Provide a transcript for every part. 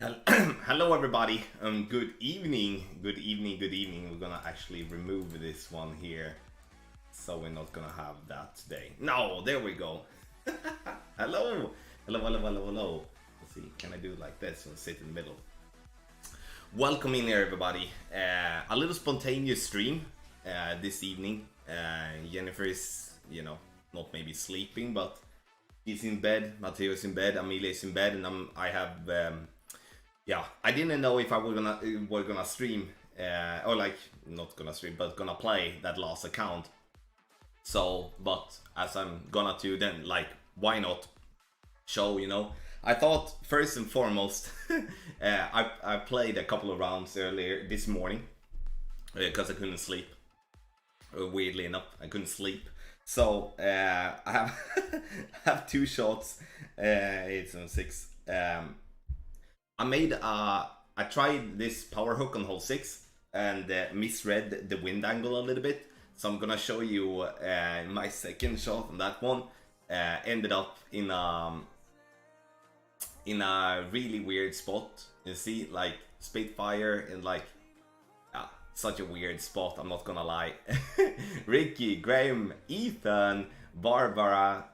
Hello everybody, good evening, good evening, good evening. We're gonna actually remove this one here, so we're not gonna have that today. No, there we go. Hello, hello. Let's see, can I do it like this and sit in the middle? Welcome in here everybody. A little spontaneous stream this evening. Jennifer is, not maybe sleeping, but he's in bed, Matteo's in bed, Amelia is in bed, and I have I didn't know if I were gonna stream, or like not gonna stream, but gonna play that last account. So, but as I'm gonna do, then like why not show? I thought first and foremost, I played a couple of rounds earlier this morning because I couldn't sleep. Weirdly enough, I couldn't sleep. So I have have two shots. It's on six. I tried this power hook on hole 6 and misread the wind angle a little bit. So I'm gonna show you my second shot on that one. Ended up in a really weird spot. You see, like Spitfire and like such a weird spot. I'm not gonna lie. Ricky, Graham, Ethan, Barbara,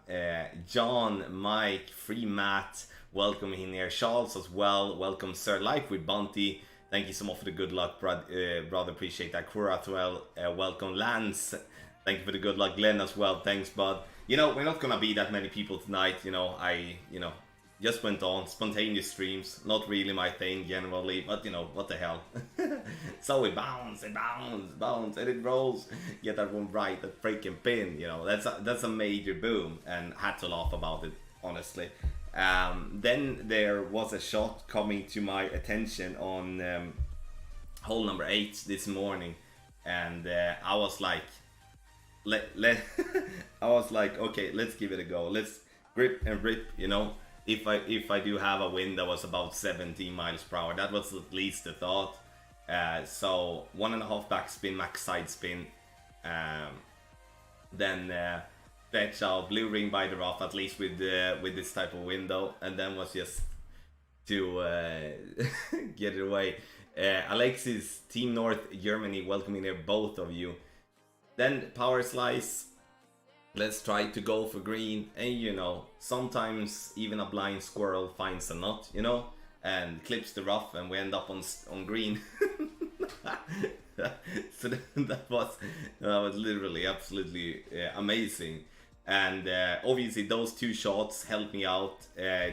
John, Mike, Free Matt. Welcome in here, Charles as well. Welcome, Sir Life with Bounty. Thank you so much for the good luck, brother. Appreciate that. Kura as well. Welcome, Lance. Thank you for the good luck, Glenn as well. Thanks, bud. We're not gonna be that many people tonight. I just went on spontaneous streams. Not really my thing generally, but what the hell. So it bounce, and it rolls. Get that one right, that freaking pin. That's a major boom, and had to laugh about it honestly. Then there was a shot coming to my attention on hole number 8 this morning, and I was like, I was like, okay, let's give it a go. Let's grip and rip. If I do have a wind that was about 17 miles per hour, that was at least the thought. So 1.5 backspin, max side spin, then. Fetch out blue ring by the rough, at least with this type of window, and then was just to get it away. Alexis, Team North Germany, welcoming there, both of you. Then power slice. Let's try to go for green, and sometimes even a blind squirrel finds a nut, and clips the rough, and we end up on green. So that was literally absolutely amazing. And obviously those two shots helped me out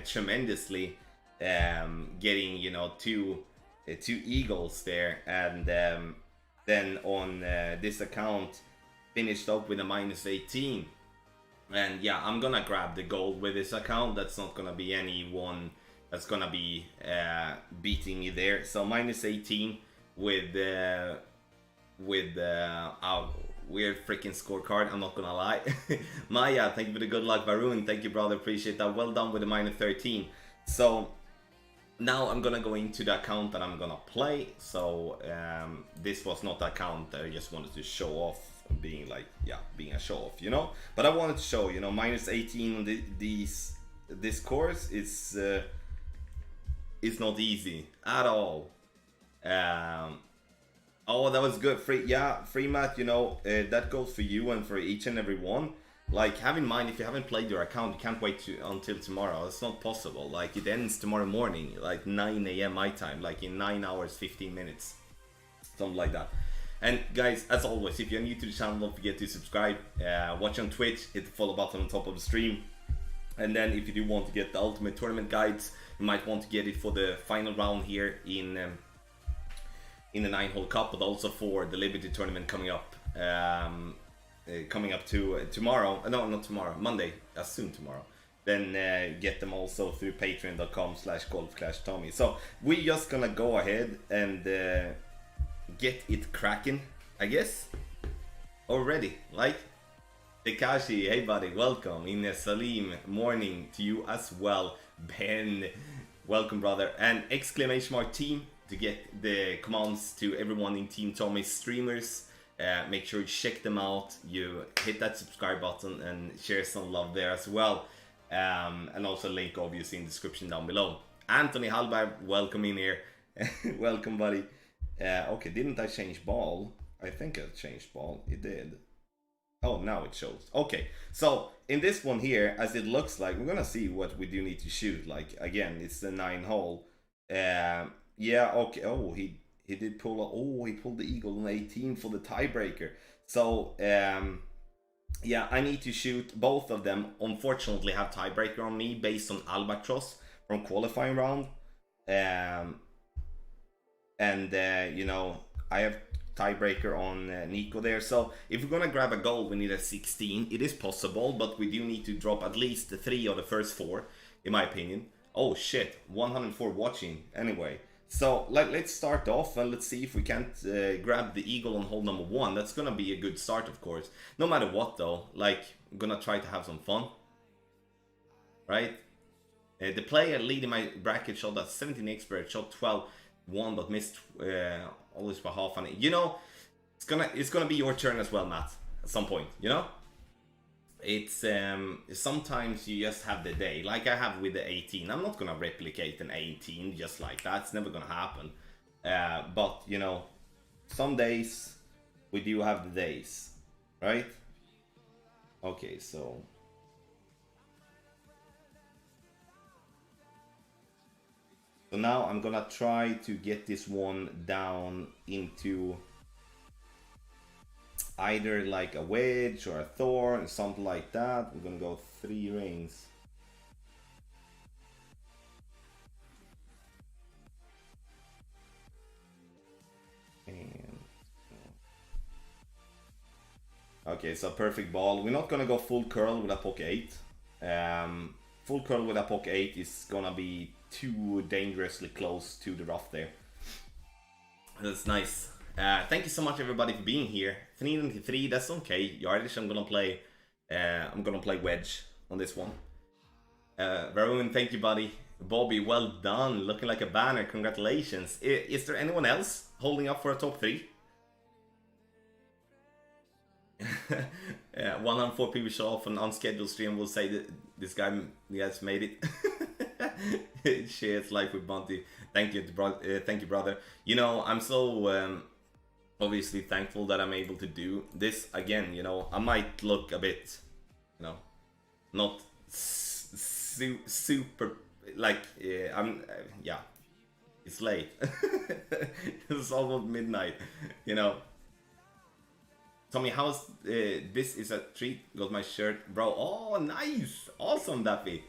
tremendously, getting two eagles there, and then on this account finished up with a -18. And yeah, I'm gonna grab the gold with this account. That's not gonna be anyone that's gonna be beating me there. So -18 with our weird freaking scorecard, I'm not gonna lie. Maya, thank you for the good luck. Varun, thank you, brother, appreciate that. Well done with the -13. So now I'm gonna go into the account that I'm gonna play. So this was not the account that I just wanted to show off, being like, being a show off, but I wanted to show, -18 on this course is not easy at all. Oh, that was good. Free Matt, that goes for you and for each and every one. Like, have in mind, if you haven't played your account, you can't wait until tomorrow. It's not possible. Like, it ends tomorrow morning, like 9 a.m. my time, like in 9 hours, 15 minutes. Something like that. And guys, as always, if you're new to the channel, don't forget to subscribe. Watch on Twitch, hit the follow button on top of the stream. And then if you do want to get the ultimate tournament guides, you might want to get it for the final round here in the 9-hole cup, but also for the Liberty tournament coming up to tomorrow. No, not tomorrow, Monday, as soon tomorrow. Then get them also through patreon.com/golf-tommy. So we're just gonna go ahead and get it cracking, I guess, already. Like Tekashi, hey buddy, welcome. Ines Salim, morning to you as well. Ben, welcome, brother. And exclamation mark team to get the commands to everyone in Team Tommy's streamers. Make sure you check them out. You hit that subscribe button and share some love there as well. And also link obviously in the description down below. Anthony Hallberg, welcome in here. Welcome, buddy. Okay, didn't I change ball? I think I changed ball. It did. Oh, now it shows. Okay, so in this one here, as it looks like, we're gonna see what we do need to shoot. Like, again, it's the 9 hole. Yeah, okay. Oh, he did pull. Oh, he pulled the eagle on 18 for the tiebreaker. So, yeah, I need to shoot both of them. Unfortunately, have tiebreaker on me based on Albatross from qualifying round. You know, I have tiebreaker on Nico there. So if we're gonna grab a goal, we need a 16. It is possible, but we do need to drop at least 3 of the first 4, in my opinion. Oh shit, 104 watching. Anyway, so let's start off and let's see if we can't grab the eagle on hole number 1. That's gonna be a good start, of course. No matter what, though, like, I'm gonna try to have some fun, right? The player leading my bracket shot at 17 expert, shot 12-1, but missed always by half. And you know, it's gonna be your turn as well, Matt. At some point, you know. It's sometimes you just have the day, like I have with the 18. I'm not gonna replicate an 18 just like that. It's never gonna happen. But you know, some days we do have the days, right? Okay, so. So now I'm gonna try to get this one down into either like a wedge or a thorn, something like that. We're gonna go 3 rings. And okay, so perfect ball. We're not gonna go full curl with a poke 8. Full curl with a poke 8 is gonna be too dangerously close to the rough there. That's nice. Thank you so much, everybody, for being here. 393, that's okay. Yardish, I'm gonna play wedge on this one. Varun, thank you, buddy. Bobby, well done. Looking like a banner. Congratulations. Is there anyone else holding up for a top 3? 104 people show off an unscheduled stream. Will say that this guy has made it. Shares life with Bunty. Thank you, brother. You know, I'm so obviously thankful that I'm able to do this again. You know, I might look a bit, you know, not super like yeah. It's late. It's almost midnight. You know. Tommy, how's this is a treat. Got my shirt, bro. Oh, nice, awesome, Daffy.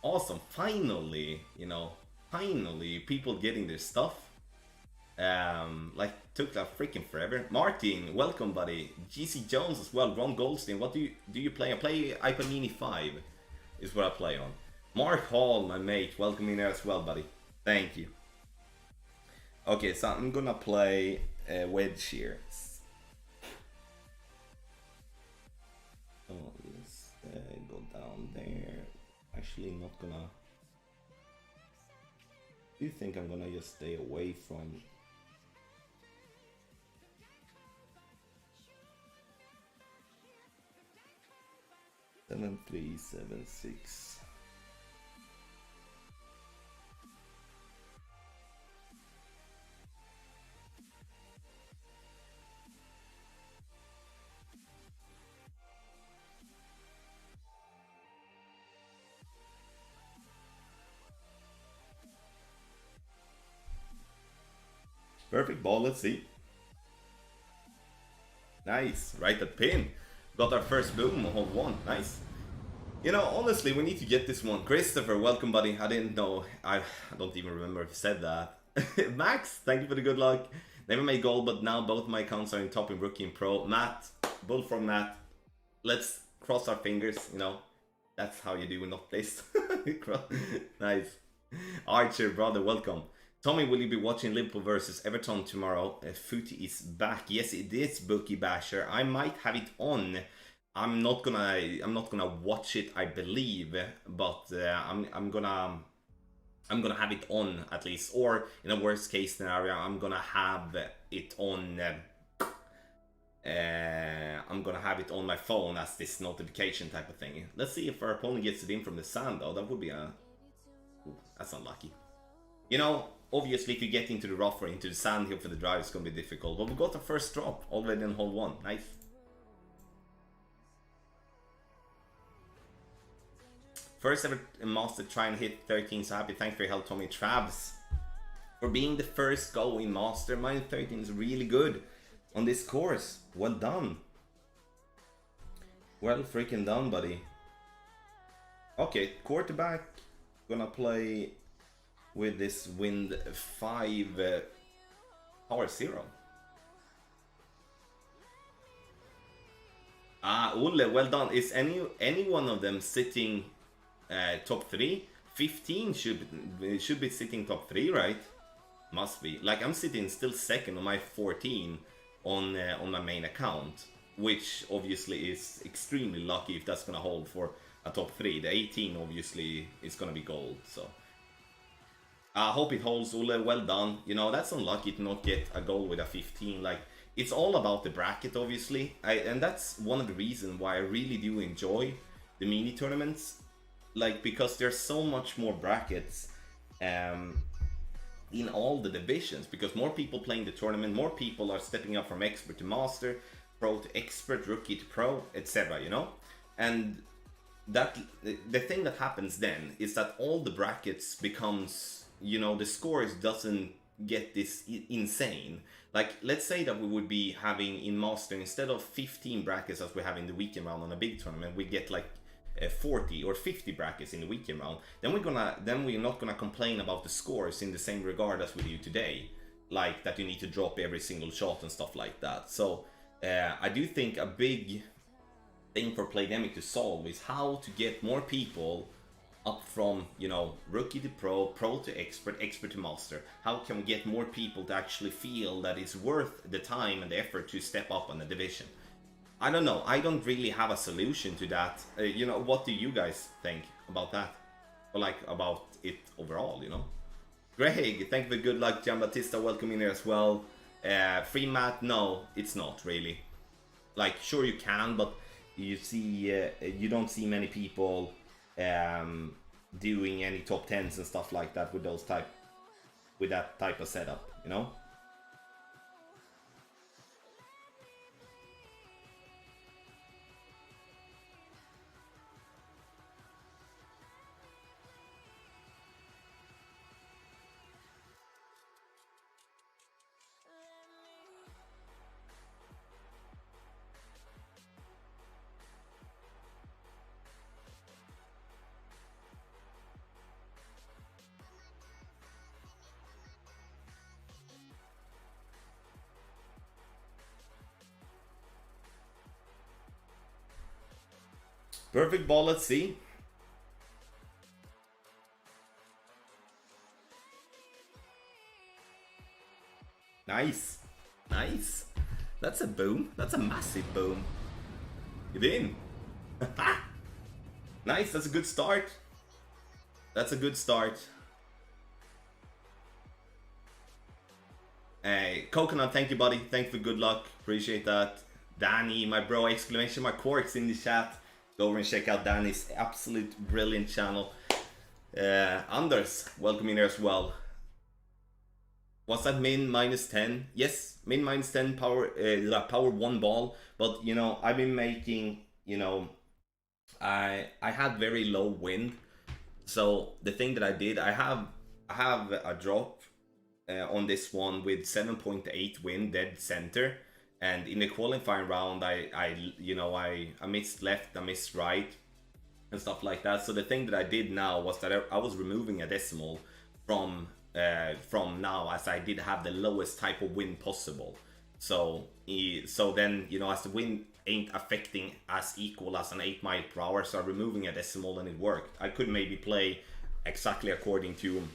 Awesome, finally, you know, finally people getting their stuff. Like, took that freaking forever. Martin, welcome, buddy. GC Jones as well. Ron Goldstein, what do you play? I play iPad Mini 5 is what I play on. Mark Hall, my mate, welcome in there as well, buddy. Thank you. Okay, so I'm gonna play wedge here. Oh, let's go down there. Actually, not gonna. Do you think I'm gonna just stay away from? Seven, 3, 7, 6. Perfect ball, let's see. Nice, right at pin. Got our first boom on hole 1, nice. You know, honestly, we need to get this one. Christopher, welcome, buddy. I didn't know, I don't even remember if you said that. Max, thank you for the good luck. Never made goal, but now both my accounts are in top in rookie and pro. Matt, bull from Matt. Let's cross our fingers, you know. That's how you do not this. Nice. Archer, brother, welcome. Tommy, will you be watching Liverpool versus Everton tomorrow? Footy is back. Yes, it is, Bookie Basher. I might have it on. I'm not gonna watch it, I believe, but I'm gonna have it on at least. Or in a worst case scenario, I'm gonna have it on. I'm gonna have it on my phone as this notification type of thing. Let's see if our opponent gets it in from the sand, though. That would be a. Ooh, that's unlucky. You know, obviously if you get into the rough or into the sand here for the drive, it's going to be difficult. But we got the first drop already in hole 1. Nice. First ever Master try and hit 13, so happy. Thanks for your help, Tommy Trabs. For being the first go in Master, mine 13 is really good on this course. Well done. Well freaking done, buddy. Okay, quarterback. Gonna play with this wind 5 power 0. Ah, Ulle, well done. Is any one of them sitting top 3? 15 should be sitting top 3, right? Must be. Like, I'm sitting still second on my 14 on my main account, which obviously is extremely lucky if that's gonna hold for a top 3. The 18 obviously is gonna be gold, so I hope it holds, Ulle. Well done. You know, that's unlucky to not get a goal with a 15. Like, it's all about the bracket, obviously, and that's one of the reasons why I really do enjoy the mini tournaments, like, because there's so much more brackets in all the divisions, because more people playing the tournament, more people are stepping up from expert to master, pro to expert, rookie to pro, etc., you know. And that the thing that happens then is that all the brackets becomes, you know, the scores doesn't get this insane. Like, let's say that we would be having in master, instead of 15 brackets as we have in the weekend round on a big tournament, we get like 40 or 50 brackets in the weekend round. Then we're not gonna complain about the scores in the same regard as we do today, like that you need to drop every single shot and stuff like that. So I do think a big thing for Playdemic to solve is how to get more people up from, you know, rookie to pro, pro to expert, expert to master. How can we get more people to actually feel that it's worth the time and the effort to step up on the division? I don't know. I don't really have a solution to that. You know, what do you guys think about that? Or like about it overall, you know? Greg, thank you for good luck. Giambattista, welcome in here as well. Free mat, no, it's not really. Like, sure you can, but you see, you don't see many people doing any top 10s and stuff like that with that type of setup, you know? Perfect ball, let's see. Nice. Nice. That's a boom. That's a massive boom. Get in. Nice, that's a good start. That's a good start. Hey, Coconut, thank you, buddy. Thank you for good luck. Appreciate that. Danny, my bro, exclamation mark Quarks in the chat. Go over and check out Danny's absolute brilliant channel. Anders, welcome in here as well. Was that min -10? Yes, min -10 power, power 1 ball. But, you know, I've been making, you know, I had very low wind. So the thing that I did, I have a drop on this one with 7.8 wind dead center. And in the qualifying round, I missed left, I missed right, and stuff like that. So the thing that I did now was that I was removing a decimal from now, as I did have the lowest type of wind possible. So then, you know, as the wind ain't affecting as equal as an 8 mile per hour, so I'm removing a decimal and it worked. I could maybe play exactly according to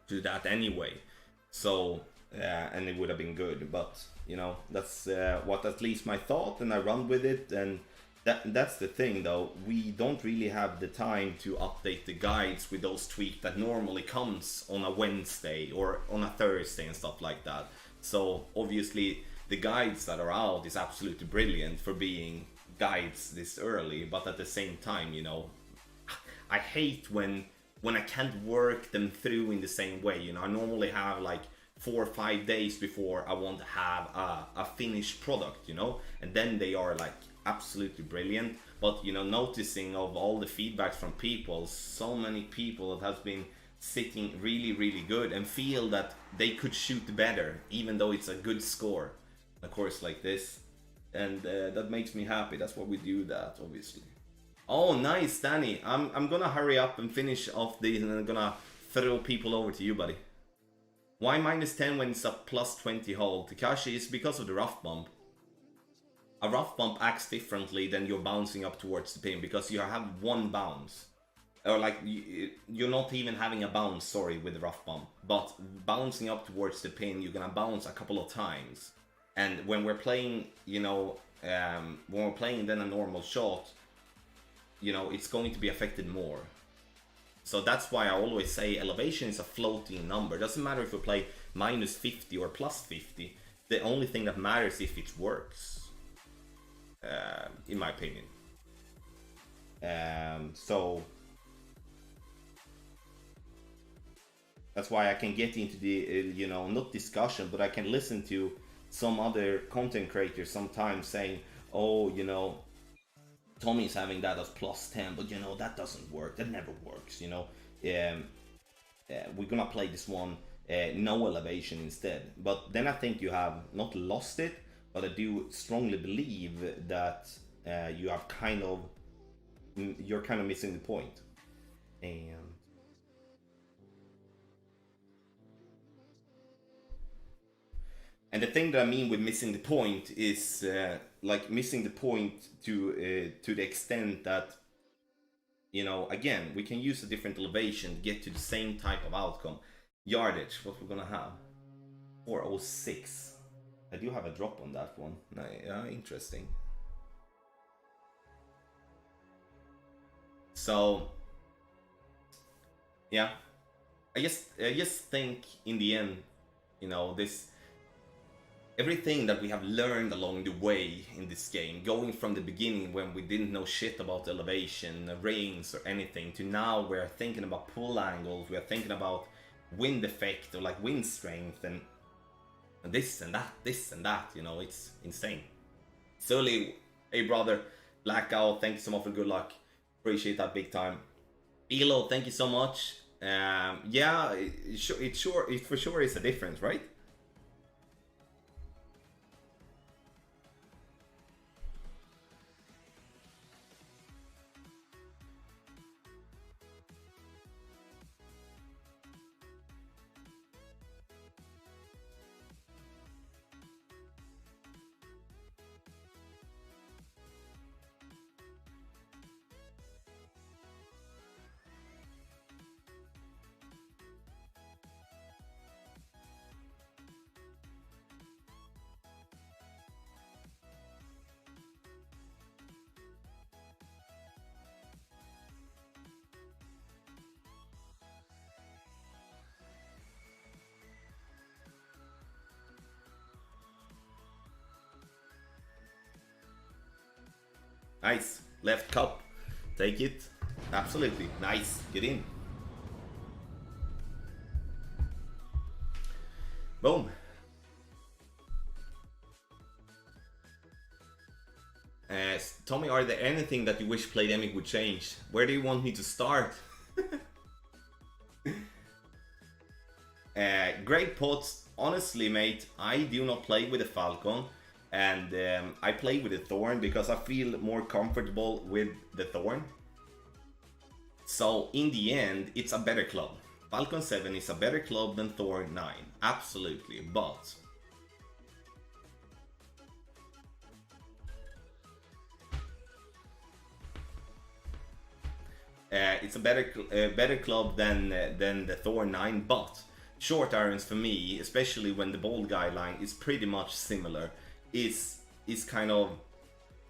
that anyway. So and it would have been good, but you know, that's what at least my thought, and I run with it. And that's the thing though, we don't really have the time to update the guides with those tweaks that normally comes on a Wednesday or on a Thursday and stuff like that. So obviously the guides that are out is absolutely brilliant for being guides this early, but at the same time, you know, I hate when when I can't work them through in the same way. You know, I normally have like 4 or 5 days before I want to have a finished product, you know, and then they are like absolutely brilliant. But you know, noticing of all the feedbacks from people, so many people that has been sitting really good and feel that they could shoot better even though it's a good score, a course like this, and that makes me happy. That's why we do that, obviously. Oh, nice, Danny. I'm gonna hurry up and finish off these, and I'm gonna throw people over to you, buddy. Why -10 when it's a +20 hold? Takashi, is because of the rough bump. A rough bump acts differently than you're bouncing up towards the pin, because you have one bounce. Or like, you're not even having a bounce, sorry, with the rough bump. But bouncing up towards the pin, you're gonna bounce a couple of times. And when we're playing, you know, when we're playing then a normal shot, you know, it's going to be affected more. So that's why I always say elevation is a floating number. Doesn't matter if we play -50 or +50. The only thing that matters is if it works, in my opinion. So that's why I can get into the, you know, not discussion, but I can listen to some other content creators sometimes saying, oh, you know, Tommy's having that as +10, but you know, that doesn't work, that never works, you know. We're gonna play this one no elevation instead. But then I think you have not lost it, but I do strongly believe that you have you're kind of missing the point. And the thing that I mean with missing the point is like missing the point to the extent that, you know, again, we can use a different elevation to get to the same type of outcome. Yardage, what we're gonna have? 406. I do have a drop on that one. Yeah, interesting. So, yeah, I just think in the end, you know, everything that we have learned along the way in this game, going from the beginning when we didn't know shit about elevation, rings or anything, to now we're thinking about pull angles, we're thinking about wind effect or like wind strength and this and that, you know, it's insane. Sully, hey brother, Blackout, thank you so much for good luck. Appreciate that big time. Elo, thank you so much. Yeah, it for sure is a difference, right? Nice. Left cup. Take it. Absolutely. Nice. Get in. Boom. Tommy, are there anything that you wish Playdemic would change? Where do you want me to start? Great pots. Honestly, mate, I do not play with the Falcon. And I play with the Thorn because I feel more comfortable with the Thorn. So in the end, it's a better club. Falcon 7 is a better club than Thorn 9, absolutely, but it's a better club than the Thorn 9, but short irons for me, especially when the bold guideline is pretty much similar, is kind of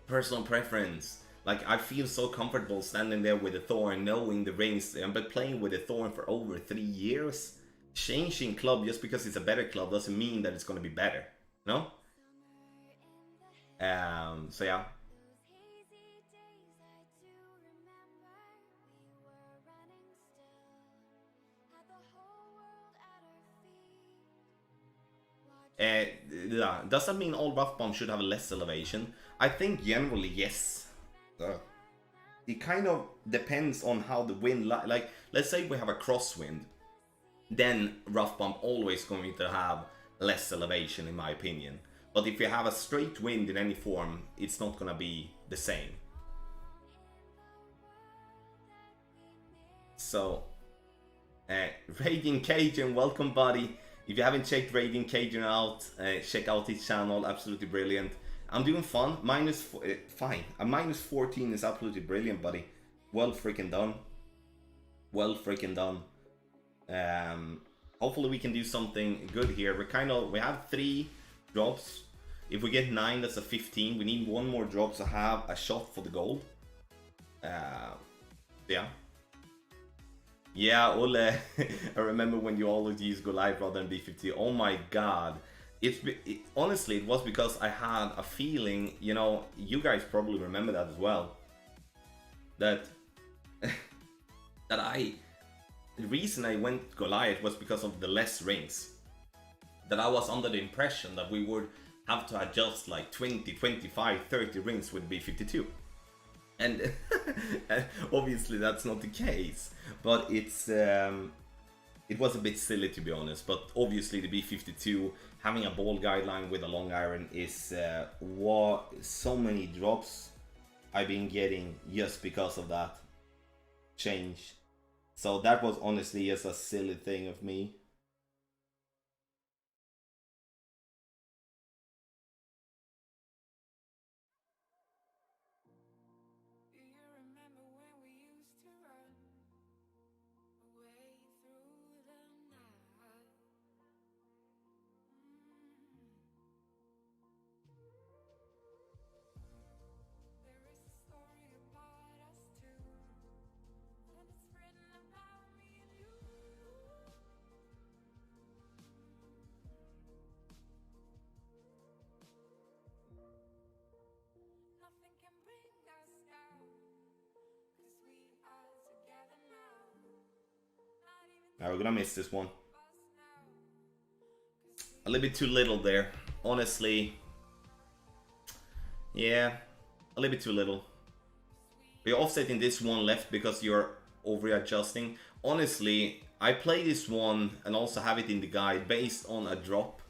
personal preference. Like, I feel so comfortable standing there with the Thorn, knowing the rings, but playing with the Thorn for over 3 years. Changing club just because it's a better club doesn't mean that it's going to be better, no? So yeah. Yeah. Does that mean all rough bombs should have less elevation? I think generally yes. It kind of depends on how the wind, like let's say we have a crosswind, then rough bomb always going to have less elevation in my opinion. But if you have a straight wind in any form, it's not gonna be the same. So, Raging Cajun, welcome buddy. If you haven't checked Raging Cajun out, check out his channel, absolutely brilliant. I'm doing fun, fine. A minus 14 is absolutely brilliant, buddy. Well freaking done. Well freaking done. Hopefully we can do something good here. We have 3 drops. If we get 9, that's a 15. We need 1 more drop to have a shot for the gold. Yeah. Yeah, Ole, I remember when you always used Go Live rather than B50. Oh my god. Honestly, it was because I had a feeling, you know, you guys probably remember that as well. That the reason I went Goliath was because of the less rings. That I was under the impression that we would have to adjust like 20, 25, 30 rings with B52. And obviously that's not the case, but it was a bit silly to be honest. But obviously the B52 having a ball guideline with a long iron is what so many drops I've been getting just because of that change. So that was honestly just a silly thing of me. Now we're gonna miss this one. A little bit too little there, honestly. Yeah, a little bit too little. We're offsetting this one left because you're over adjusting. Honestly, I play this one and also have it in the guide based on a drop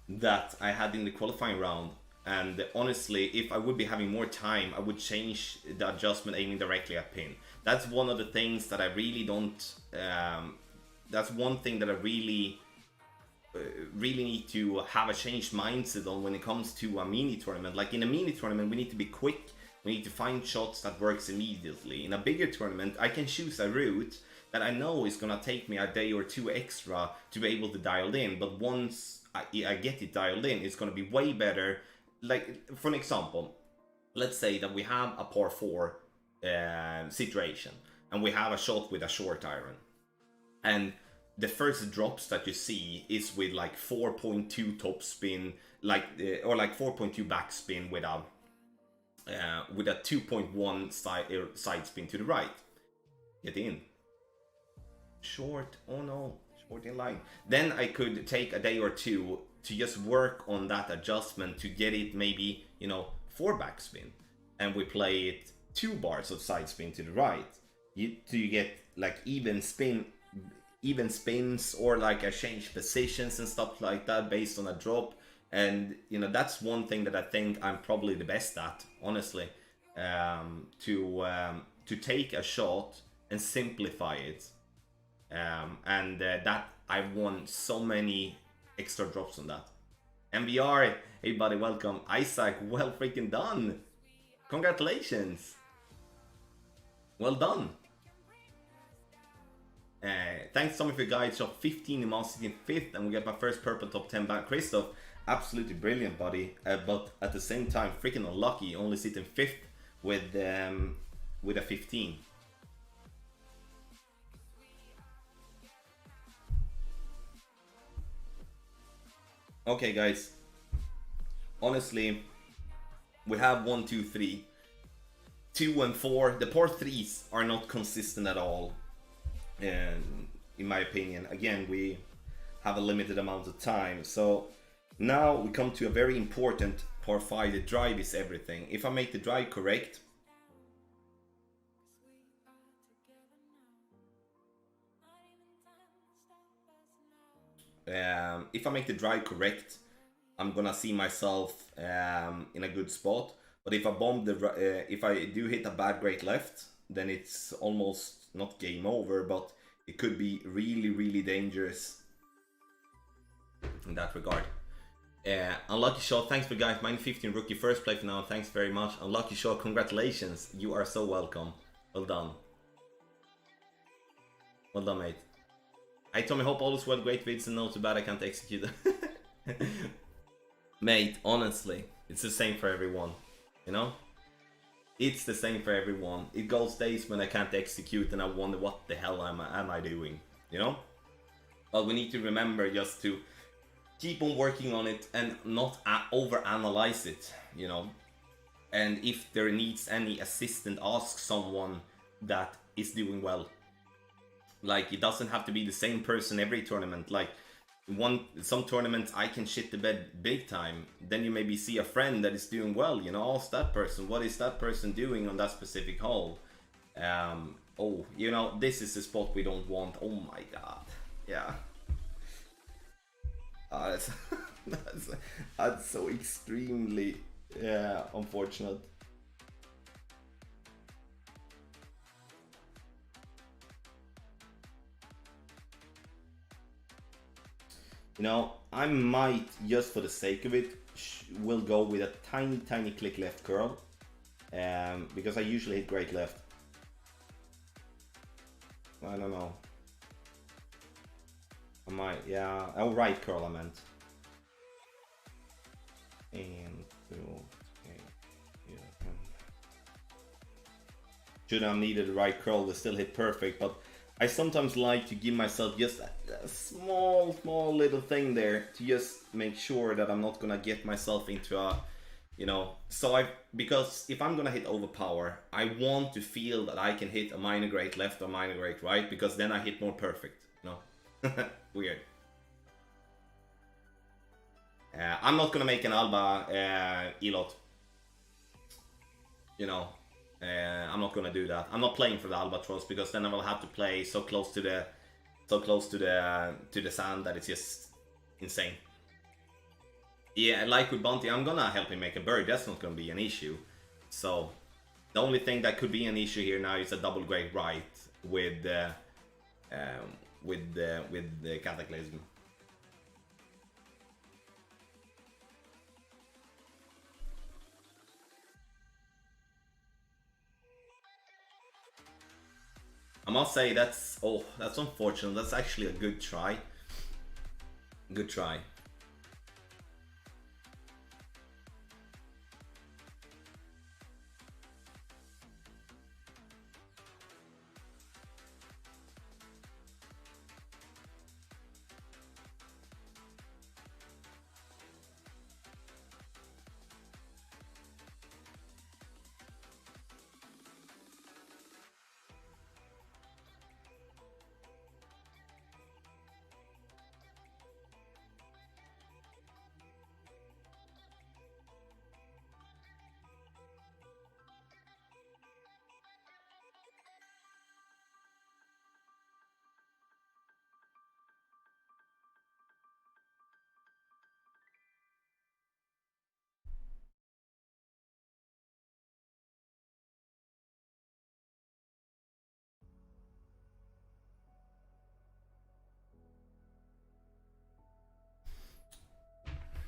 that I had in the qualifying round. And honestly, if I would be having more time, I would change the adjustment aiming directly at pin. That's one of the things that I really don't... that's one thing that I really need to have a changed mindset on when it comes to a mini tournament. Like in a mini tournament, we need to be quick. We need to find shots that works immediately. In a bigger tournament, I can choose a route that I know is gonna take me a day or 2 extra to be able to dial in. But once I get it dialed in, it's gonna be way better. Like for an example, let's say that we have a par 4 situation and we have a shot with a short iron. And the first drops that you see is with like 4.2 top spin, or like 4.2 back spin with a 2.1 side spin to the right. Get in. Short, oh no, short in line. Then I could take a day or 2 to just work on that adjustment to get it maybe, you know, 4 back spin. And we play it 2 bars of side spin to the right. You get like even spins, or like I change positions and stuff like that based on a drop. And you know, that's one thing that I think I'm probably the best at, honestly, to take a shot and simplify it. That I've won so many extra drops on that. MBR, hey buddy, welcome. Isaac, well freaking done. Congratulations. Well done. Thanks so much for your guys. Shot 15 in Mouse sitting 5th, and we get my first purple top 10 back. Christoph, absolutely brilliant, buddy. But at the same time, freaking unlucky, only sitting 5th with a 15. Okay, guys. Honestly, we have 1, 2, 3, 2 and 4. The par 3s are not consistent at all. And in my opinion, again, we have a limited amount of time, so Now we come to a very important par 5. The drive is everything. If I make the drive correct, I'm gonna see myself in a good spot. But if I bomb if I do hit a bad great left, then it's almost not game over, but it could be really, really dangerous in that regard. Unlucky shot, thanks for guys. Mine 15 rookie first play for now. Thanks very much. Unlucky shot, congratulations. You are so welcome. Well done. Well done, mate. Hi Tommy, hope all is well. Great vids and no too bad I can't execute. Mate, honestly, it's the same for everyone. You know? It's the same for everyone. It goes days when I can't execute and I wonder what the hell am I doing? You know? But we need to remember just to keep on working on it and not over-analyze it, you know? And if there needs any assistant, ask someone that is doing well. Like, it doesn't have to be the same person every tournament. Like, some tournaments I can shit the bed big time. Then you maybe see a friend that is doing well, you know, ask that person, what is that person doing on that specific hole? Oh, you know, this is the spot we don't want. Oh my god. Yeah. That's so extremely unfortunate. You know, I might, just for the sake of it, will go with a tiny click left curl, because I usually hit great left. I don't know. I might, yeah. Oh, right curl I meant. And should have needed the right curl to still hit perfect, but I sometimes like to give myself just a small little thing there to just make sure that I'm not gonna get myself into a, you know, because if I'm gonna hit overpower, I want to feel that I can hit a minor great left or minor great right, because then I hit more perfect, you know. Weird. I'm not gonna make an Alba Elot, you know. I'm not gonna do that. I'm not playing for the Albatross, because then I will have to play so close to the sand that it's just insane. Yeah, like with Bounty, I'm gonna help him make a bird. That's not gonna be an issue. So the only thing that could be an issue here now is a double great right with the Cataclysm. I must say that's unfortunate. That's actually a good try. Good try.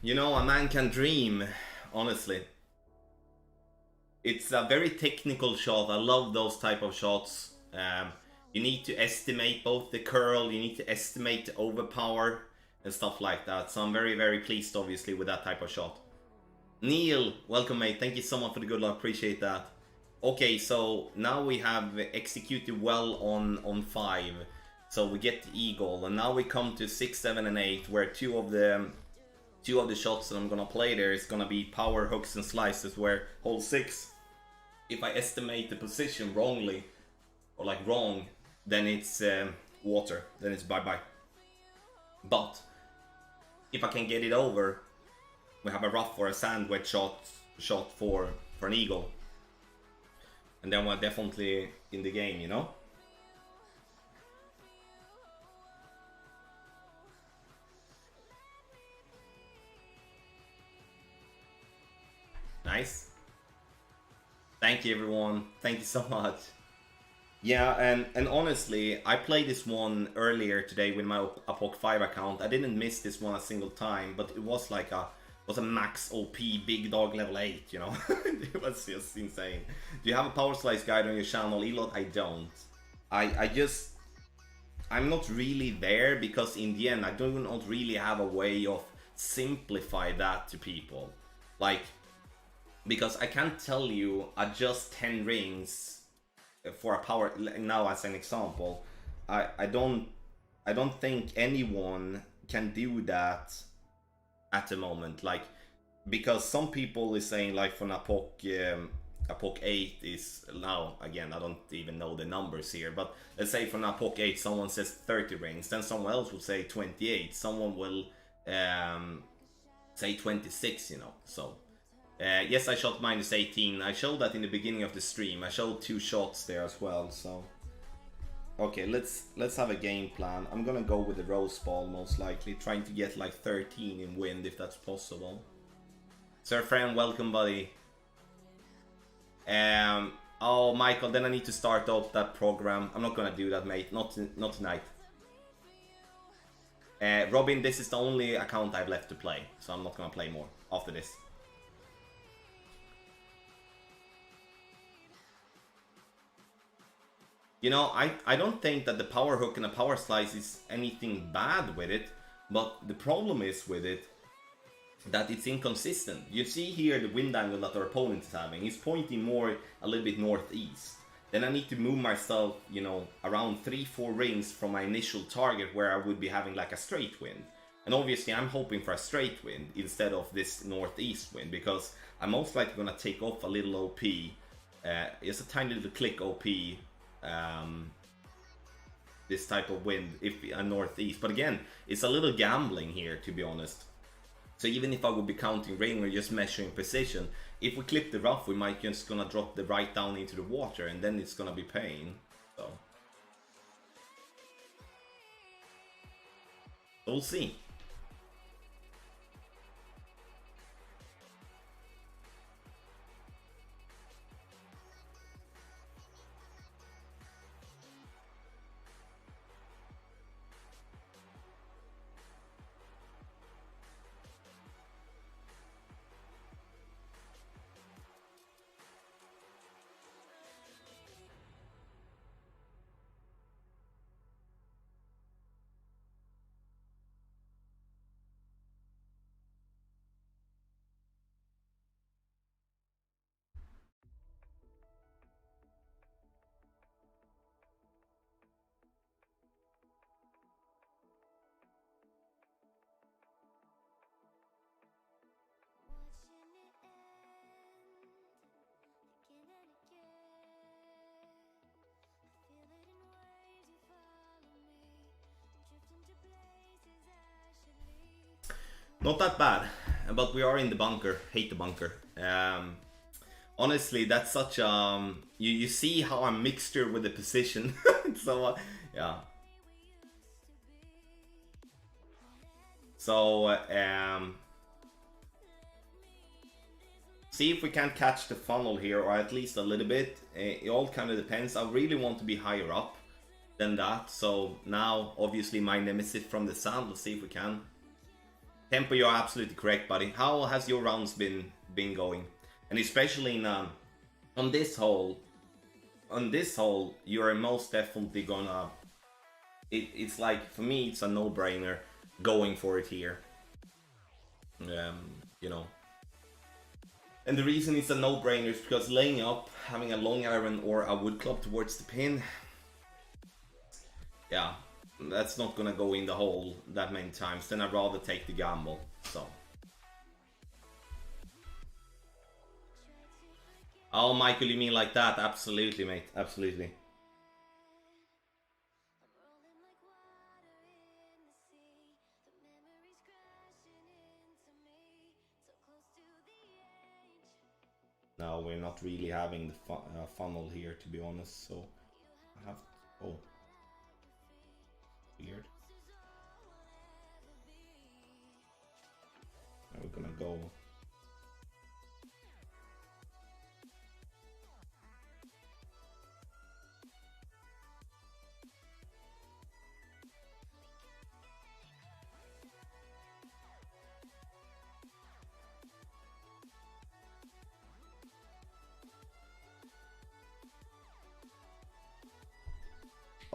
You know, a man can dream, honestly. It's a very technical shot. I love those type of shots. You need to estimate both the curl, you need to estimate the overpower and stuff like that. So I'm very, very pleased, obviously, with that type of shot. Neil, welcome, mate. Thank you so much for the good luck. Appreciate that. Okay, so now we have executed well on 5. So we get the eagle, and now we come to 6, 7, and 8, where two of the shots that I'm gonna play there is gonna be power hooks and slices, where hole 6, if I estimate the position wrongly, or like wrong, then it's water, then it's bye-bye. But if I can get it over, We have a rough or a sandwich shot for an eagle. And then we're definitely in the game, you know? Nice. Thank you, everyone. Thank you so much. Yeah, and honestly, I played this one earlier today with my Apok 5 account. I didn't miss this one a single time, but it was like a max OP big dog level 8, you know? It was just insane. Do you have a power slice guide on your channel, Elot? I don't. I'm not really there because in the end I do not really have a way of simplify that to people. Like, because I can't tell you adjust 10 rings for a power now as an example. I don't think anyone can do that at the moment, like, because some people is saying like for a POC 8 is now, again, I don't even know the numbers here, but let's say for a POC 8 someone says 30 rings, then someone else will say 28, someone will say 26, you know. So yes, I shot minus 18. I showed that in the beginning of the stream. I showed 2 shots there as well. So okay, let's have a game plan. I'm gonna go with the rose ball most likely, trying to get like 13 in wind if that's possible. Sir Friend, welcome, buddy. Oh, Michael, then I need to start up that program. I'm not gonna do that, mate. Not tonight. Robin, this is the only account I've left to play, so I'm not gonna play more after this. You know, I don't think that the power hook and the power slice is anything bad with it, but the problem is with it that it's inconsistent. You see here the wind angle that our opponent is having. He's pointing more a little bit northeast. Then I need to move myself, you know, around 3-4 rings from my initial target where I would be having like a straight wind. And obviously I'm hoping for a straight wind instead of this northeast wind, because I'm most likely gonna take off a little OP. Just a tiny little click OP. This type of wind if a northeast, but again, it's a little gambling here, to be honest. So even if I would be counting ring or just measuring position, if we clip the rough, we might just gonna drop the right down into the water, and then it's gonna be pain. So we'll see. Not that bad, but we are in the bunker. Hate the bunker. Honestly, that's such you see how I'm mixture with the position. So yeah. So see if we can catch the funnel here, or at least a little bit. It all kind of depends. I really want to be higher up than that. So now, obviously, my nemesis from the sand. Let's see if we can. Tempo, you're absolutely correct, buddy. How has your rounds been going? And especially in on this hole, you're most definitely gonna. It's like, for me, it's a no-brainer going for it here. You know. And the reason it's a no-brainer is because laying up, having a long iron or a wood club towards the pin, yeah, that's not gonna go in the hole that many times. Then I'd rather take the gamble. So. Oh, Michael, you mean like that? Absolutely, mate. Absolutely. Now we're not really having the funnel here, to be honest, so I have to, oh, weird. Now we're gonna go.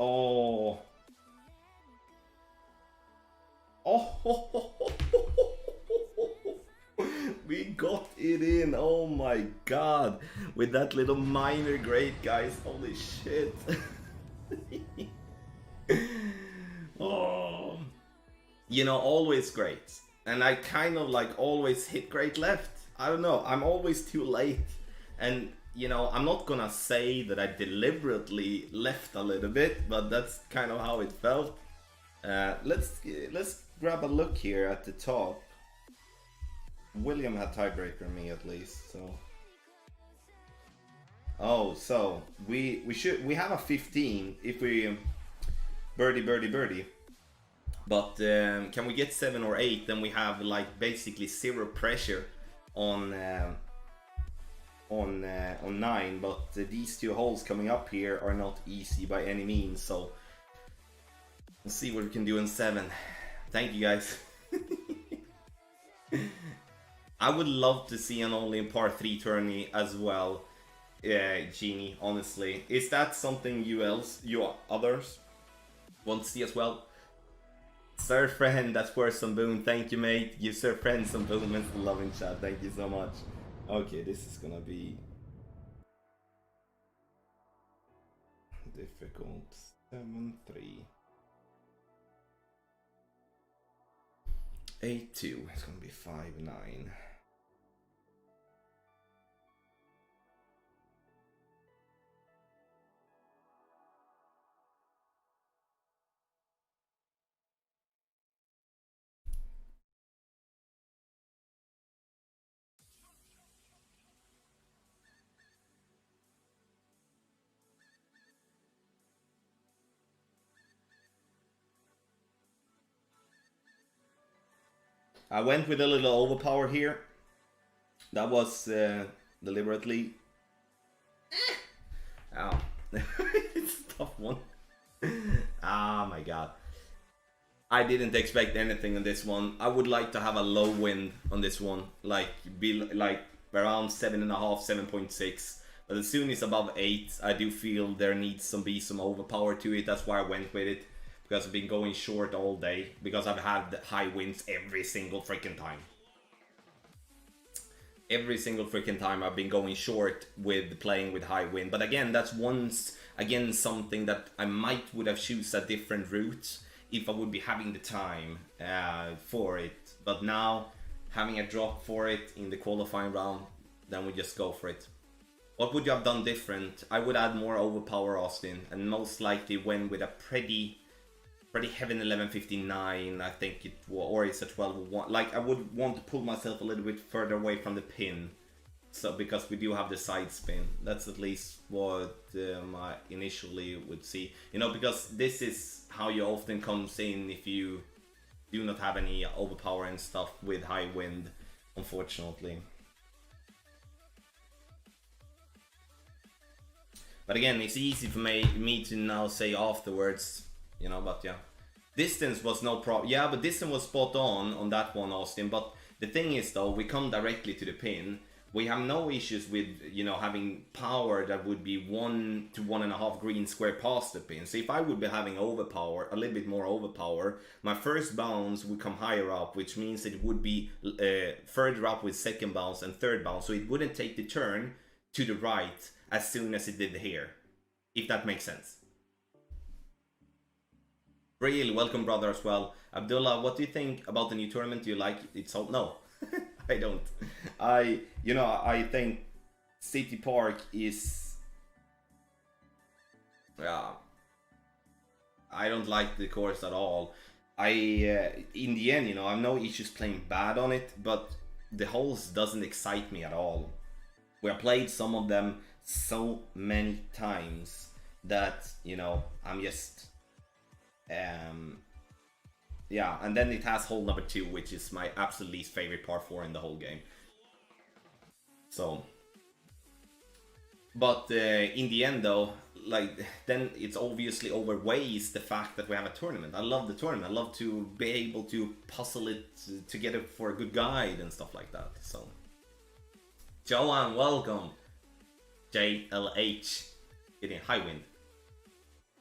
Oh. Oh. We got it in. Oh my god. With that little minor grade, guys. Holy shit. Oh. You know, always great. And I kind of like always hit great left. I don't know. I'm always too late. And you know, I'm not gonna say that I deliberately left a little bit, but that's kind of how it felt. Let's grab a look here at the top. William had tiebreaker me at least, so. Oh, so we have a 15 if we birdie. But can we get 7 or 8? Then we have like basically zero pressure on 9, but these 2 holes coming up here are not easy by any means, so we'll see what we can do in 7. Thank you guys. I would love to see an only in par 3 tourney as well, Genie, honestly. Is that something you others want to see as well? Sir Friend, that's worth some boom. Thank you, mate. Give Sir Friend some boom and some love in chat. Thank you so much. Okay, this is gonna be difficult. 7-3. 8-2. It's gonna be 5-9. I went with a little overpower here. That was deliberately. Ow. It's a tough one. Ah, my god. I didn't expect anything on this one. I would like to have a low wind on this one. Like, be like around 7.5, 7.6. But as soon as above 8, I do feel there needs to be some overpower to it. That's why I went with it. Because I've been going short all day. Because I've had high winds every single freaking time. Every single freaking time I've been going short with playing with high wind. But again, that's again something that I would have choose a different route if I would be having the time for it. But now, having a drop for it in the qualifying round, then we just go for it. What would you have done different? I would add more overpower, Austin, and most likely went with a pretty heavy 11.59, I think it was, or it's a 12.1. Like, I would want to pull myself a little bit further away from the pin, so because we do have the side spin. That's at least what I initially would see. You know, because this is how you often comes in if you do not have any overpower and stuff with high wind, unfortunately. But again, it's easy for me to now say afterwards, you know, but yeah. Distance was no problem. Yeah, but distance was spot on that one, Austin. But the thing is, though, we come directly to the pin. We have no issues with, you know, having power that would be 1 to 1.5 green square past the pin. So if I would be having overpower, a little bit more overpower, my first bounce would come higher up, which means it would be further up with second bounce and third bounce. So it wouldn't take the turn to the right as soon as it did here, if that makes sense. Real, welcome brother as well. Abdullah, what do you think about the new tournament? Do you like it? So no, I don't. I think City Park is, I don't like the course at all. In the end, you know, I have no issues playing bad on it, but the holes doesn't excite me at all. We have played some of them so many times that, you know, I'm just yeah. And then it has hole number 2, which is my absolute least favorite par 4 in the whole game. So, but in the end though, like, then it's obviously overweighs the fact that we have a tournament. I love the tournament. I love to be able to puzzle it together for a good guide and stuff like that. So, Joanne, welcome. JLH, getting high wind.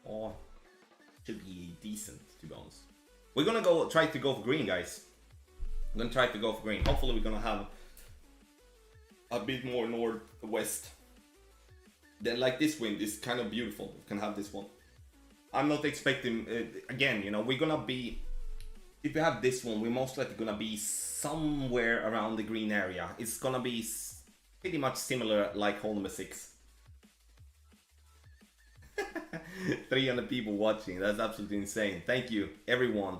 Oh, should be decent, to be honest. We're gonna try to go for green, guys. I'm gonna try to go for green. Hopefully we're gonna have a bit more northwest. Then, like, this wind is kind of beautiful. We can have this one. I'm not expecting, again, you know, we're gonna be, if we have this one, we're most likely gonna be somewhere around the green area. It's gonna be pretty much similar like hole number 6. 300 people watching, that's absolutely insane. Thank you, everyone.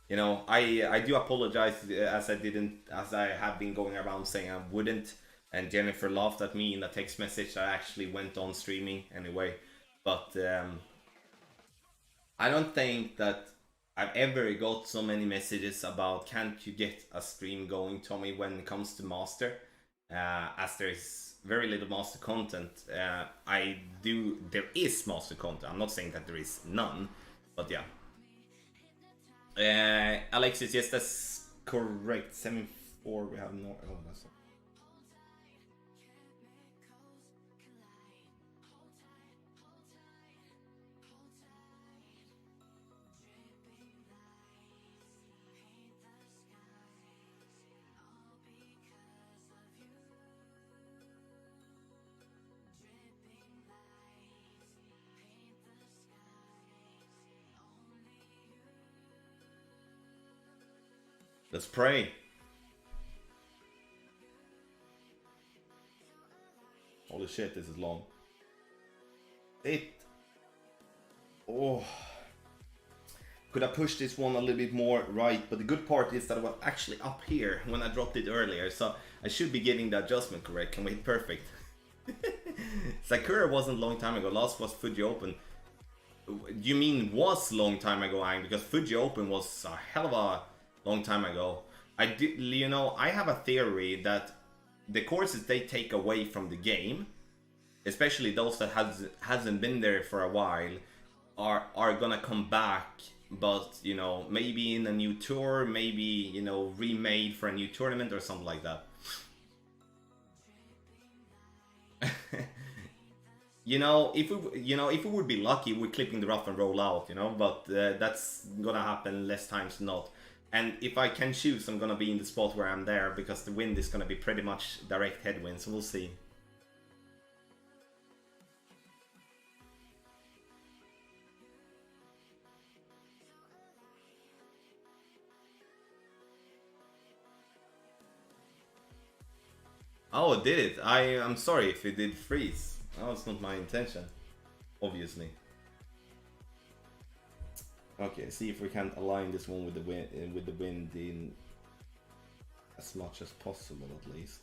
You know, I do apologize as I have been going around saying I wouldn't. And Jennifer laughed at me in a text message. I actually went on streaming anyway. But I don't think that I've ever got so many messages about can't you get a stream going, Tommy, when it comes to Master. As there is very little Master content. There is Master content. I'm not saying that there is none. But yeah. Alexis, yes, that's correct. 7-4, we have no... Oh, that's... Let's pray. Holy shit, this is long. Oh. Could I push this one a little bit more right? But the good part is that I was actually up here when I dropped it earlier. So I should be getting the adjustment correct. Can we hit perfect? Sakura wasn't a long time ago. Last was Fuji Open. You mean was long time ago, Ang? Because Fuji Open was a hell of a long time ago. You know, I have a theory that the courses they take away from the game, especially those that hasn't been there for a while, are gonna come back, but, you know, maybe in a new tour, maybe, you know, remade for a new tournament or something like that. You know, if we would be lucky, we're clipping the rough and roll out, you know, but that's gonna happen less times than not. And if I can choose, I'm gonna be in the spot where I'm there, because the wind is gonna be pretty much direct headwind, so we'll see. Oh, did it? I'm sorry if it did freeze. That was not my intention, obviously. Okay, see if we can align this one with the wind in as much as possible, at least.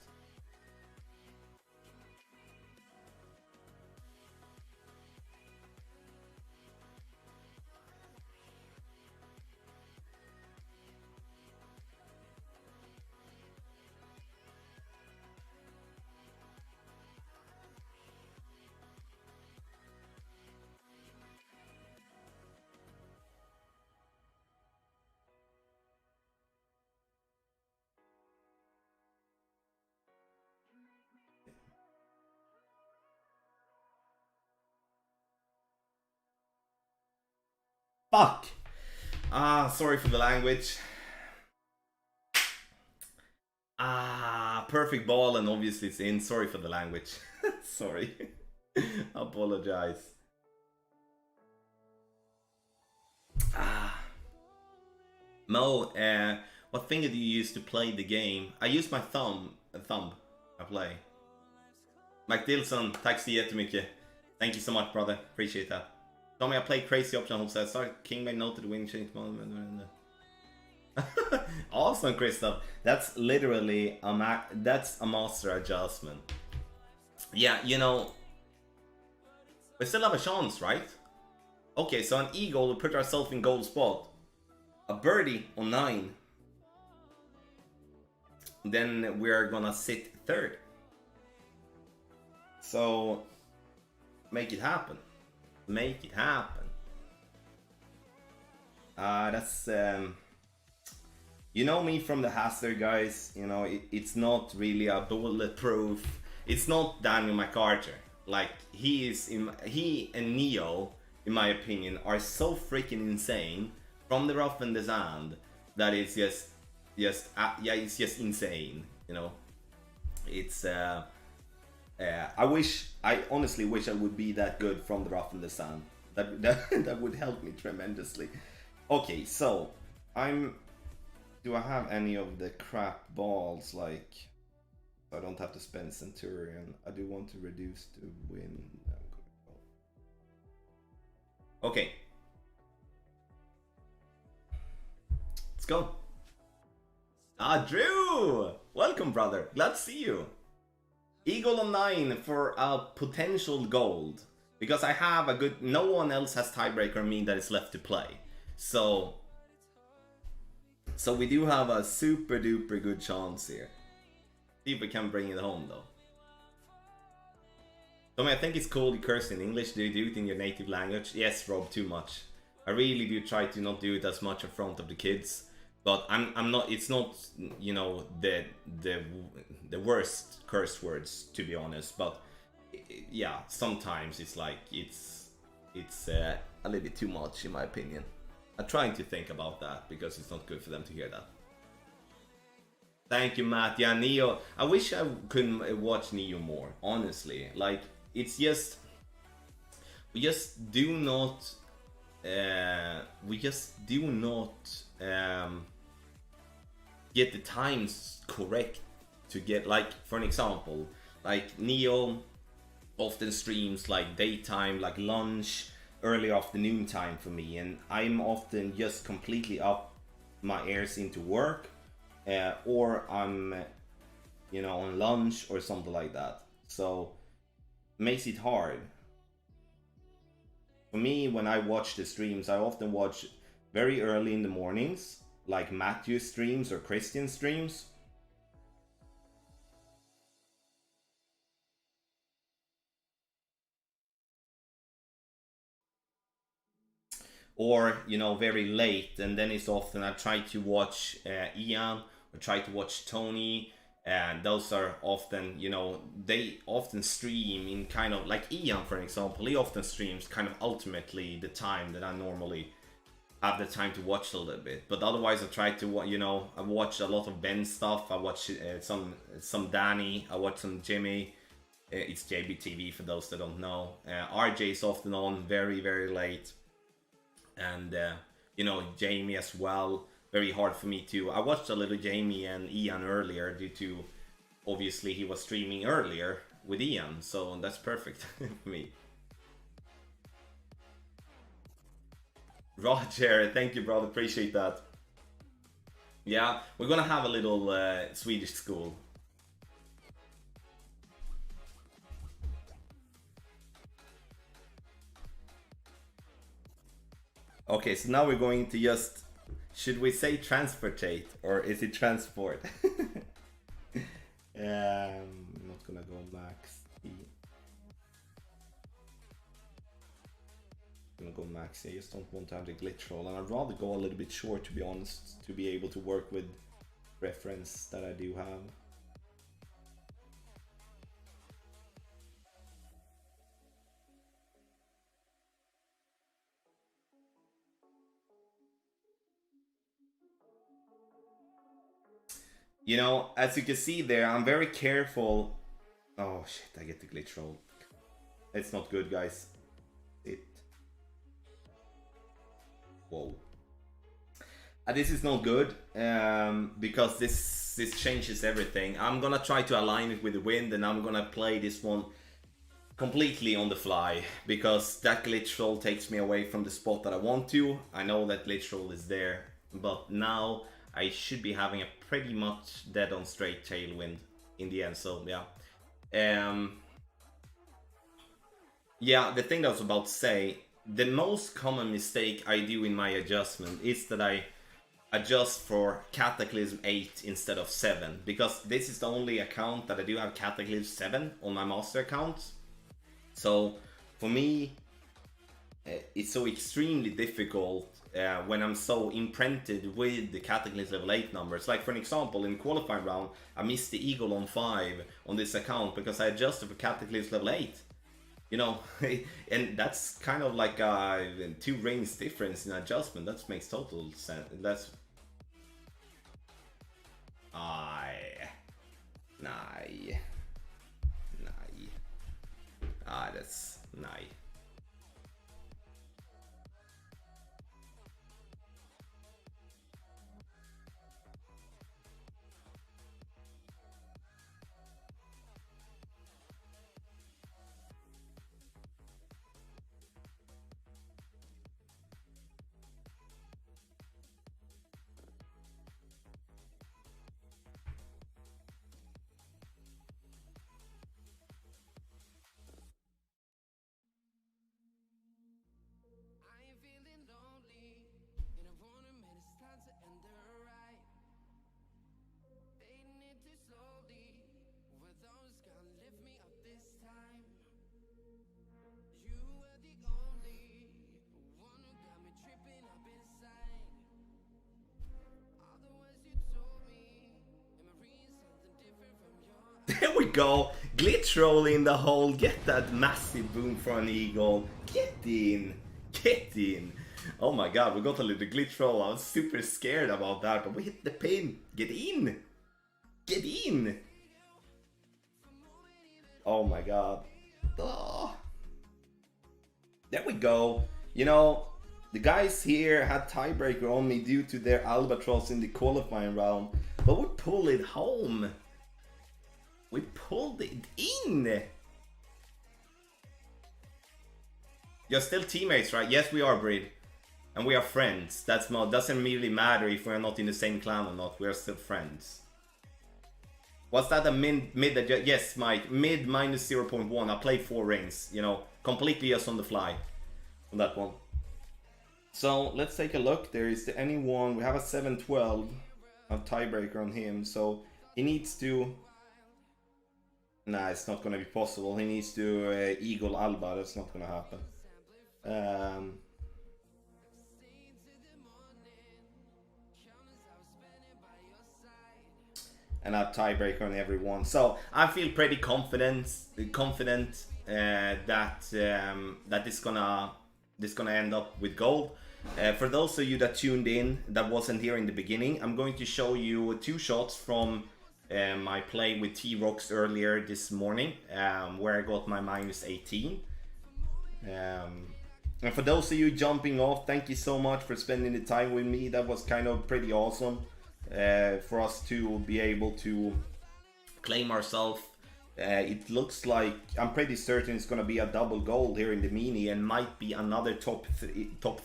Fuck! Sorry for the language. Perfect ball, and obviously it's in. Sorry for the language. Sorry. Apologize. Mo, what finger do you use to play the game? I use my thumb. I play. Mike Dilson, tack så jättemycket. Thank you so much, brother. Appreciate that. Tommy, I played crazy option hole set. Sorry, King made note to the wing change. Awesome, Christoph. That's literally that's a master adjustment. Yeah, you know, we still have a chance, right? Okay, so an eagle will put ourselves in goal spot. A birdie on 9. Then we're gonna sit third. So make it happen. Make it happen. That's you know me from the Hazard, guys. You know it's not really a bulletproof. It's not Daniel MacArthur. Like he and Neo, in my opinion, are so freaking insane from the rough and the sand that it's just yeah, it's just insane. You know, it's I honestly wish I would be that good from the rough and the sand. That would help me tremendously. Okay, so do I have any of the crap balls, like I don't have to spend Centurion? I do want to reduce the win. Okay, let's go. Drew! Welcome, brother. Glad to see you. Eagle on 9 for a potential gold. Because I have a good... No one else has tiebreaker on me that is left to play. So we do have a super duper good chance here. See if we can bring it home though. Tommy, I think it's cool you curse in English. Do you do it in your native language? Yes, Rob, too much. I really do try to not do it as much in front of the kids. But I'm not. It's not, you know, the worst curse words, to be honest. But yeah, sometimes it's like it's a little bit too much in my opinion. I'm trying to think about that because it's not good for them to hear that. Thank you, Matt. Yeah, Neo. I wish I could watch Neo more. Honestly, like it's just we just do not. We just do not get the times correct to get, like, for an example, like Neo often streams like daytime, like lunch, early afternoon time for me, and I'm often just completely up my ears into work, or I'm, you know, on lunch or something like that. So makes it hard. For me, when I watch the streams, I often watch very early in the mornings, like Matthew streams or Christian streams. Or, you know, very late, and then it's often I try to watch Ian or try to watch Tony, and those are often, you know, they often stream in kind of like Ian, for example. He often streams kind of ultimately the time that I normally have the time to watch a little bit. But otherwise I try to, you know, I watch a lot of Ben stuff. I watch some Danny, I watch some Jimmy. It's JBTV for those that don't know. RJ is often on very late, and you know, Jamie as well. Very hard for me to. I watched a little Jamie and Ian earlier due to, obviously he was streaming earlier with Ian, so that's perfect for me. Roger, thank you, brother. Appreciate that. Yeah, we're gonna have a little Swedish school. Okay, so now we're going to just... Should we say transportate or is it transport? I'm not gonna go max E. I'm gonna go max. I just don't want to have the glitch roll, and I'd rather go a little bit short, to be honest, to be able to work with reference that I do have. You know, as you can see there, I'm very careful. Oh shit, I get the glitch roll. It's not good, guys. Whoa. This is not good, because this changes everything. I'm gonna try to align it with the wind, and I'm gonna play this one completely on the fly, because that glitch roll takes me away from the spot that I want to. I know that glitch roll is there, but now I should be having a pretty much dead on straight tailwind in the end, so yeah. Yeah, the thing I was about to say, the most common mistake I do in my adjustment is that I adjust for Cataclysm 8 instead of 7, because this is the only account that I do have Cataclysm 7 on my master account. So for me, it's so extremely difficult when I'm so imprinted with the Cataclysm level 8 numbers. Like for an example, in qualifying round, I missed the Eagle on 5 on this account because I adjusted for Cataclysm level 8. You know, and that's kind of like a 2 rings difference in adjustment. That makes total sense. That's... Nej. That's... Nej. There we go! Glitch roll in the hole, get that massive boom for an eagle. Get in! Get in! Oh my god, we got a little glitch roll. I was super scared about that, but we hit the pin. Get in! Get in! Oh my god. Oh. There we go. You know, the guys here had tiebreaker on me due to their albatross in the qualifying round, but we pulled it home. We pulled it in! You're still teammates, right? Yes, we are, Brid. And we are friends. Doesn't really matter if we're not in the same clan or not. We are still friends. Was that a mid yes, Mike. Mid minus 0.1. I played 4 rings. You know, completely just on the fly. On that one. So, let's take a look. There is anyone... We have a 7-12. A tiebreaker on him. So, he needs to... Nah, it's not gonna be possible. He needs to Eagle Alba. That's not gonna happen. And a tiebreaker on everyone. So I feel pretty confident that that is gonna end up with gold. For those of you that tuned in that wasn't here in the beginning, I'm going to show you 2 shots from my play with T-Rox earlier this morning, where I got my minus 18. And for those of you jumping off, thank you so much for spending the time with me. That was kind of pretty awesome for us to be able to claim ourselves. It looks like, I'm pretty certain it's going to be a double gold here in the mini, and might be another top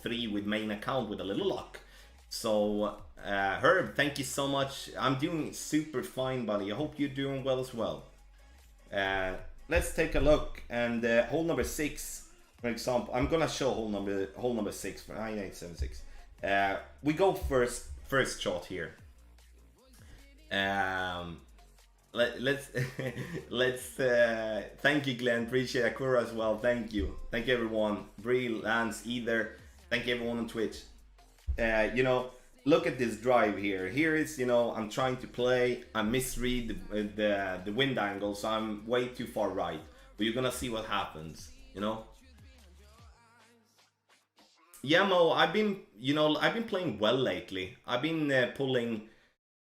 three with main account with a little luck. So Herb, thank you so much. I'm doing super fine, buddy. I hope you're doing well as well. Let's take a look, and hole number 6, for example. I'm gonna show hole number 6 for 9876. We go first shot here. Let's thank you, Glenn. Appreciate Akura as well. Thank you everyone. Bree, Lance, Either. Thank you everyone on Twitch. You know, look at this drive here. Here is, you know, I'm trying to play. I misread the wind angle, so I'm way too far right. But you're gonna see what happens, you know. Yeah, Mo, I've been playing well lately. I've been pulling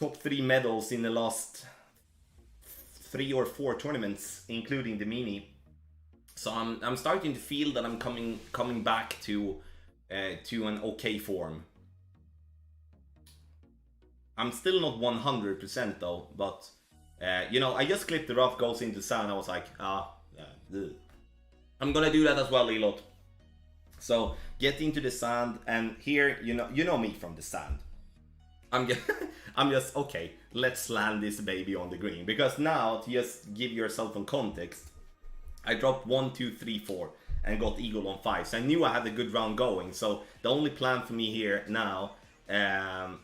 top 3 medals in the last 3 or 4 tournaments, including the mini. So I'm starting to feel that I'm coming back to an okay form. I'm still not 100% though, but you know, I just clipped the rough goes into sand. I was like, I'm gonna do that as well, Elot. So get into the sand, and here, you know me from the sand. I'm just okay. Let's land this baby on the green, because now, to just give yourself some context, I dropped 1, 2, 3, 4. and got eagle on 5. So I knew I had a good round going. So the only plan for me here now, the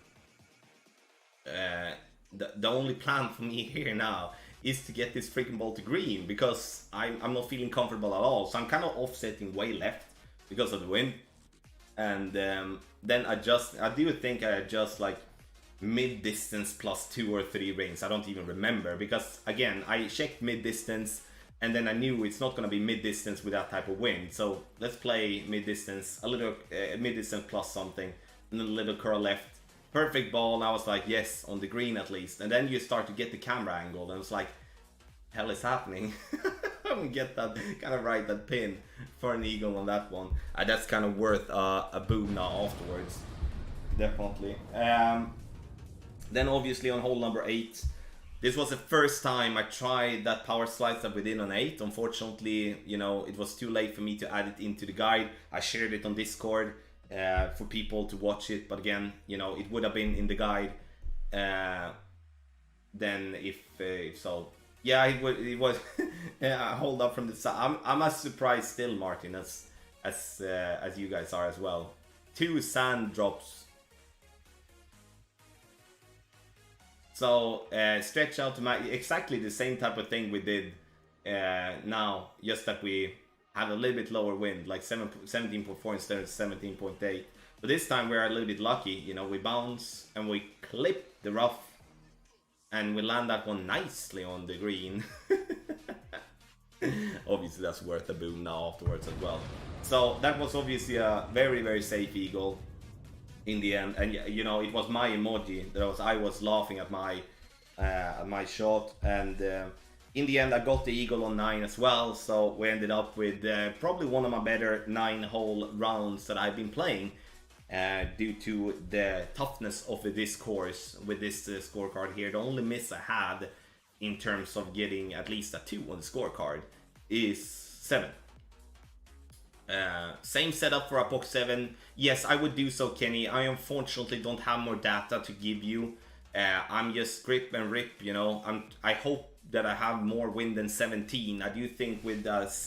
only plan for me here now is to get this freaking ball to green, because I'm not feeling comfortable at all. So I'm kind of offsetting way left because of the wind. And then I do think I adjust like mid-distance plus 2 or 3 rings. I don't even remember, because again, I checked mid-distance and then I knew it's not going to be mid-distance with that type of wind. So let's play mid-distance, a little mid-distance plus something, and a little curl left. Perfect ball, and I was like, yes, on the green at least. And then you start to get the camera angle, and it's like, hell is happening? I don't get that, kind of right, that pin for an eagle on that one. That's kind of worth a boom now afterwards, definitely. Then obviously on hole number 8, this was the first time I tried that power slice that we did on 8. Unfortunately, you know, it was too late for me to add it into the guide. I shared it on Discord for people to watch it, but again, you know, it would have been in the guide then if so. Yeah, it was hold up from the side. I'm as surprised still, Martin, as you guys are as well. 2 sand drops. So stretch out to my exactly the same type of thing we did now, just that we had a little bit lower wind, like 17.4 instead of 17.8. But this time we're a little bit lucky, you know, we bounce and we clip the rough and we land that one nicely on the green. Obviously that's worth a boom now afterwards as well. So that was obviously a very, very safe eagle in the end, and you know, it was my emoji that I was laughing at my shot, and in the end I got the eagle on 9 as well. So we ended up with probably one of my better 9-hole rounds that I've been playing, due to the toughness of this course with this scorecard here. The only miss I had in terms of getting at least a 2 on the scorecard is 7. Same setup for a box 7. Yes, I would do so, Kenny. I unfortunately don't have more data to give you. I'm just grip and rip, you know. I hope that I have more wind than 17. I do think with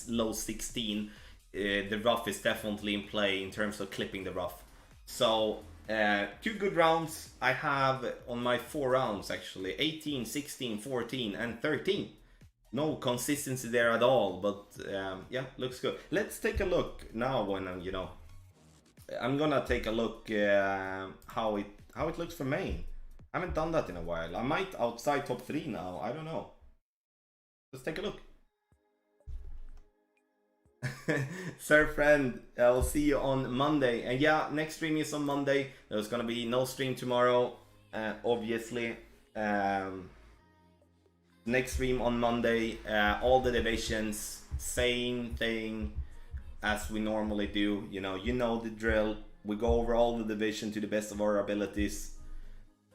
low 16, the rough is definitely in play in terms of clipping the rough. So 2 good rounds I have on my 4 rounds actually. 18, 16, 14 and 13. No consistency there at all, but yeah, looks good. Let's take a look now when you know, I'm gonna take a look how it looks for main. I haven't done that in a while. I might outside top 3 now, I don't know. Let's take a look. Sir friend, I'll see you on Monday. And yeah, next stream is on Monday. There's gonna be no stream tomorrow, obviously. Next stream on Monday, all the divisions, same thing as we normally do. You know the drill. We go over all the division to the best of our abilities.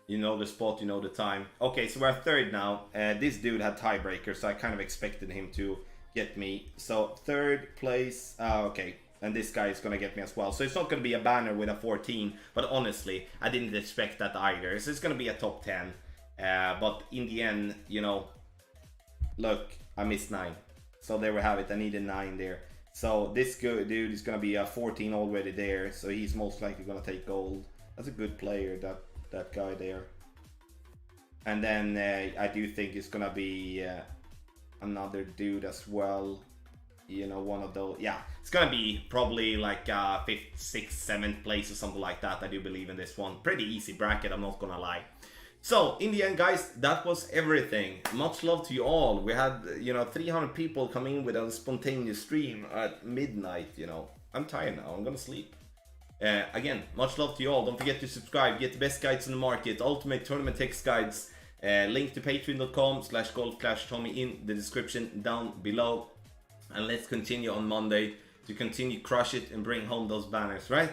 You know the spot, you know the time. Okay, so we're 3rd now. This dude had tiebreaker, so I kind of expected him to get me. So 3rd place, okay, and this guy is gonna get me as well. So it's not gonna be a banner with a 14, but honestly, I didn't expect that either. So it's gonna be a top 10. But in the end, you know, look, I missed 9. So there we have it, I needed 9 there. So this dude is gonna be a 14 already there, so he's most likely gonna take gold. That's a good player, that guy there. And then I do think it's gonna be another dude as well. You know, one of those. Yeah, it's gonna be probably like 5th, 6th, 7th place or something like that. I do believe in this one. Pretty easy bracket, I'm not gonna lie. So in the end, guys, that was everything. Much love to you all. We had, you know, 300 people come in with a spontaneous stream at midnight. You know, I'm tired now, I'm gonna sleep. Again, much love to you all. Don't forget to subscribe, get the best guides in the market, ultimate tournament text guides. Link to patreon.com/golfclashtommy in the description down below. And let's continue on Monday to continue crush it and bring home those banners, right?